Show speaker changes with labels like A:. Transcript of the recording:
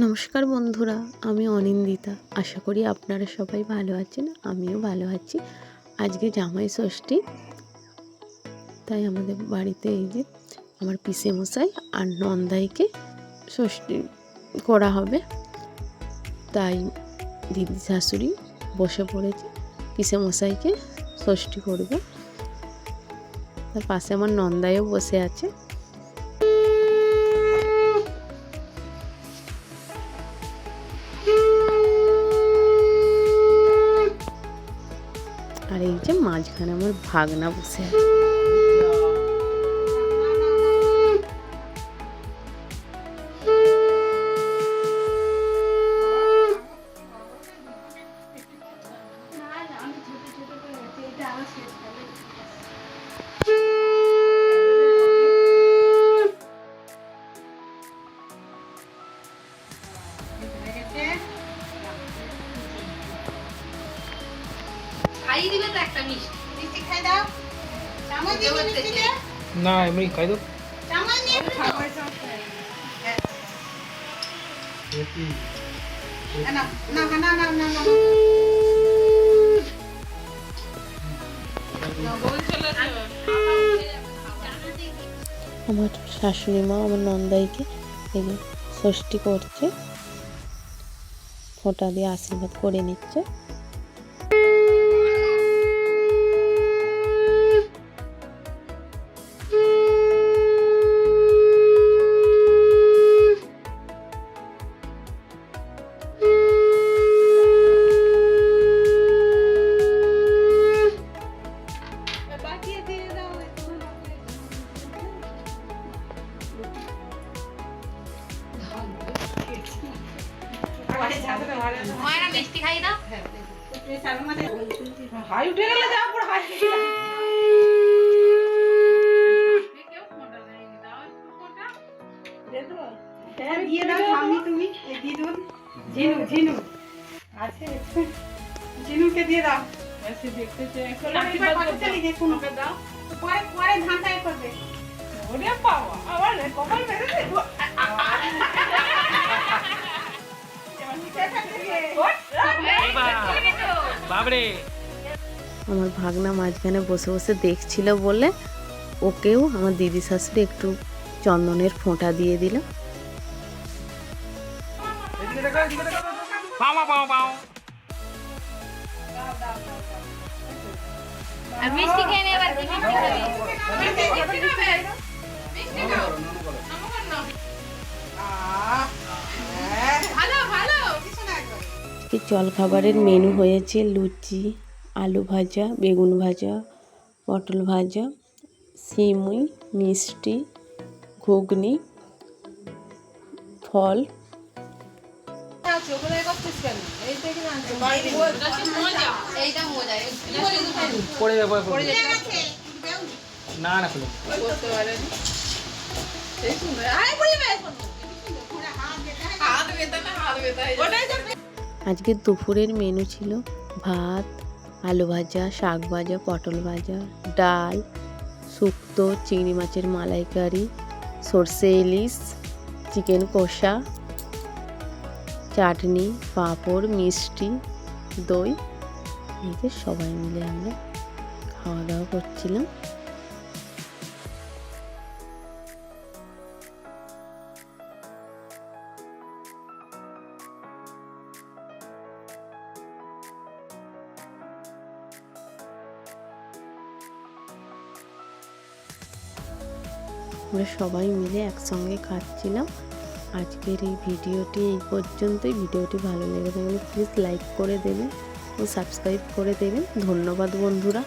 A: নমস্কার বন্ধুরা, আমি অনিন্দিতা। আশা করি আপনারা সবাই ভালো আছেন, আমিও ভালো আছি। আজকে জামাই ষষ্ঠী, তাই আমাদের বাড়িতে এই যে আমার পিসেমশাই আর নন্দাইকে ষষ্ঠী করা হবে। তাই দিদি শাশুড়ি বসে পড়েছে, পিসেমশাইকে ষষ্ঠী করবে। তার পাশে আমার নন্দাইও বসে আছে। আর এই যে মাঝখানে আমার ভাগনা বসে আছে।
B: খাইয়ে দিবে তো একটা মিষ্টি। মিষ্টি খাই দাও। চামচ দিয়ে মিষ্টি দে।
C: না এমনি খাই দাও।
B: চামচ নিয়ে খাও। না না না না না না।
A: আমার শাশুড়ি মা আমার নন্দাইকে এই যে ষষ্ঠী করছে, ফোঁটা দিয়ে আশীর্বাদ করে নিচ্ছে।
B: মায়েরা মিষ্টি খাই দাও।
C: হাই উঠে গেলে যাও পুরো হাই
B: দিয়ে দাও স্বামী তুমি দিদুন ঝিনু ঝিনু আছে ঝিনুকে দিয়ে দাও।
C: এসে দেখতে চাই
B: চলে দেখুন ওকে দাও পরে পরে ধানটাই করবে।
C: ওরে বাবা আবার কপাল মেরেছে বাবরে।
A: আমার ভাগনা মাঝখানে বসে বসে দেখছিল বলে ওকেও আমার দিদি শাশুড়ি একটু চন্দনের ফোঁটা দিয়ে দিল।
B: আর মিষ্টি খেয়ে নে এবার কি মিষ্টি খাবে? মিষ্টি খাবে? মিষ্টি খাও। আমার না। ভালো ভালো কিছু না করে।
A: আজকে জলখাবারের মেনু হয়েছে লুচি, আলু ভাজা, বেগুন ভাজা, পটল ভাজা, সিমুই, মিষ্টি, ঘুগনি, ফল।
B: এইটা মজা
C: পড়ে যাবে না না খুলে
A: আজকে দুপুরের মেনু ছিল ভাত, আলু ভাজা, শাক ভাজা, পটল ভাজা, ডাল, শুক্তো, চিংড়ি মাছের মালাইকারি, সর্ষে ইলিশ, চিকেন কষা, চাটনি, পাঁপড়, মিষ্টি, দই। এই যে সবাই মিলে আমরা খাওয়া দাওয়া করছিলাম। আমরা সবাই মিলে একসঙ্গে খাচ্ছিলাম। আজকের এই ভিডিওটি এই পর্যন্তই। ভিডিওটি ভালো লেগে থাকলে প্লিজ লাইক করে দেবেন ও সাবস্ক্রাইব করে দেবেন। ধন্যবাদ বন্ধুরা।